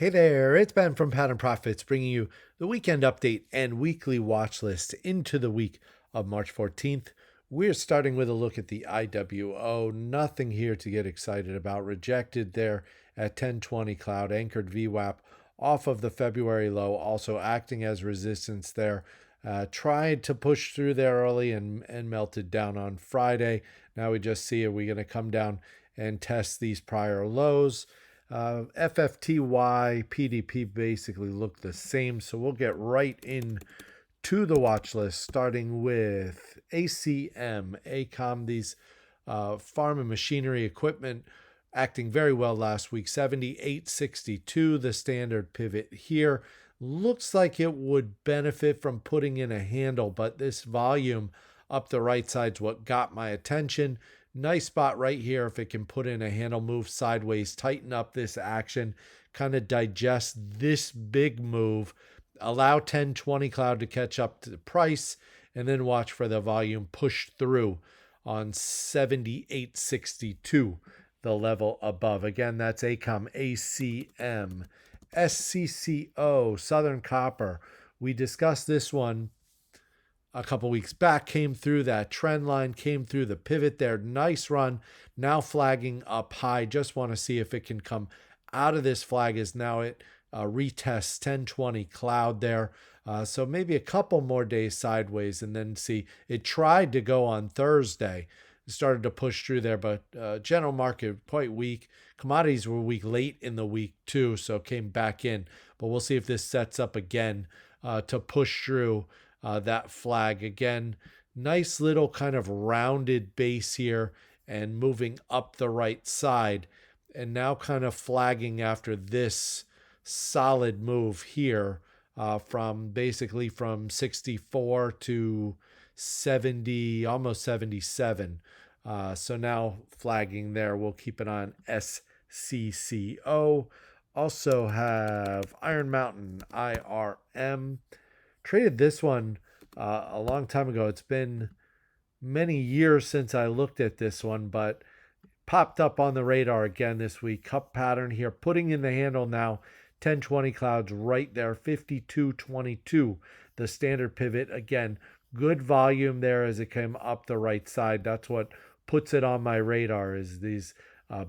Hey there, it's Ben from Pattern Profits bringing you the weekend update and weekly watch list into the week of March 14th. We're starting with a look at the IWO. Nothing here to get excited about. Rejected there at 1020 cloud, anchored VWAP off of the February low, also acting as resistance there. Tried to push through there early and melted down on Friday. Now we just see are we going to come down and test these prior lows. FFTY, PDP basically look the same, so we'll get right in to the watch list, starting with ACM, ACOM, these farm and machinery equipment acting very well last week. 78.62, the standard pivot here. Looks like it would benefit from putting in a handle, but this volume up the right side is what got my attention. Nice spot right here if it can put in a handle, move sideways, tighten up this action, kind of digest this big move, allow 1020 cloud to catch up to the price, and then watch for the volume push through on 78.62, the level above. Again, that's ACOM, ACM. SCCO, Southern Copper. We discussed this one a couple weeks back, came through that trend line, came through the pivot there. Nice run. Now flagging up high. Just want to see if it can come out of this flag as now it retests 1020 cloud there. So maybe a couple more days sideways and then see. It tried to go on Thursday. It started to push through there, but general market quite weak. Commodities were weak late in the week too, so came back in. But we'll see if this sets up again to push through that flag again. Nice little kind of rounded base here and moving up the right side, and now kind of flagging after this solid move here from basically from 64 to 70, almost 77. So now flagging there. We'll keep it on SCCO. Also have Iron Mountain, IRM. Traded this one a long time ago. It's been many years since I looked at this one, but popped up on the radar again this week. Cup pattern here, putting in the handle now. 1020 clouds right there, 52.22. The standard pivot again. Good volume there as it came up the right side. That's what puts it on my radar is these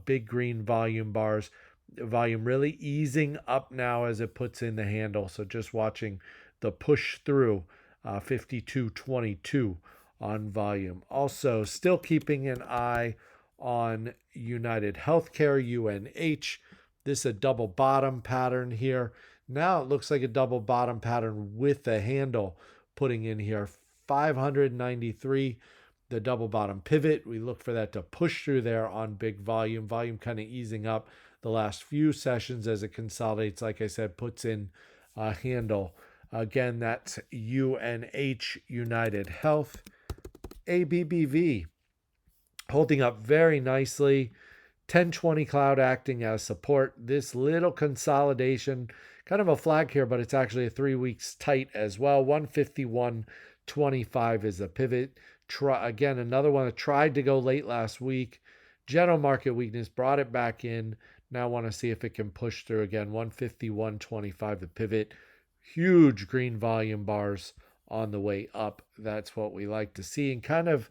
big green volume bars. Volume really easing up now as it puts in the handle. So just watching the push through 52.22 on volume. Also, still keeping an eye on United Healthcare, UNH. This is a double bottom pattern here. Now it looks like a double bottom pattern with a handle putting in here 593, the double bottom pivot. We look for that to push through there on big volume. Volume kind of easing up the last few sessions as it consolidates. Like I said, puts in a handle. Again, that's UNH, United Health. ABBV holding up very nicely. 1020 cloud acting as support. This little consolidation, kind of a flag here, but it's actually a 3 weeks tight as well. 151.25 is a pivot. Again, another one that tried to go late last week. General market weakness brought it back in. Now want to see if it can push through again. 151.25 the pivot. Huge green volume bars on the way up. That's what we like to see. And kind of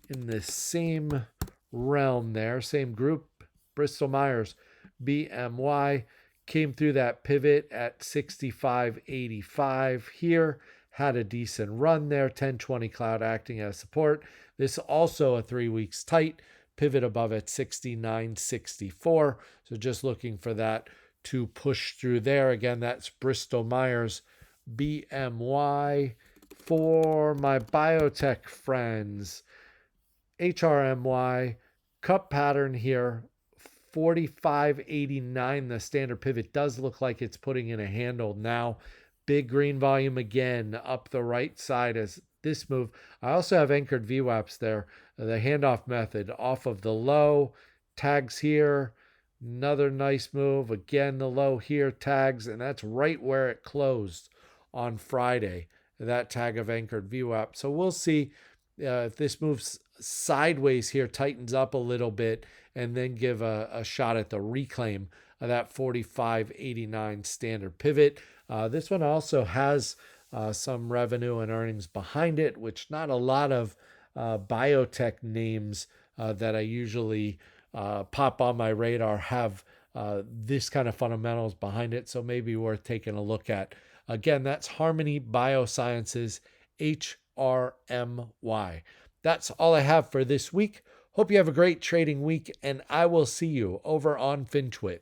in the same realm there, same group, Bristol Myers, BMY, came through that pivot at 65.85 here. Had a decent run there. 1020 cloud acting as support. This also a 3 weeks tight. Pivot above at 69.64. So just looking for that to push through there. Again, that's Bristol Myers, BMY. For my biotech friends, HRMY, cup pattern here, 45.89. The standard pivot does look like it's putting in a handle now. Big green volume again up the right side as this move. I also have anchored VWAPs there. The handoff method off of the low, tags here. Another nice move. Again, the low here, tags, and that's right where it closed on Friday, that tag of anchored VWAP. So we'll see if this moves sideways here, tightens up a little bit, and then give a shot at the reclaim that 45.89 standard pivot. This one also has some revenue and earnings behind it, which not a lot of biotech names that I usually pop on my radar have this kind of fundamentals behind it. So maybe worth taking a look at. Again, that's Harmony Biosciences, HRMY. That's all I have for this week. Hope you have a great trading week, and I will see you over on FinTwit.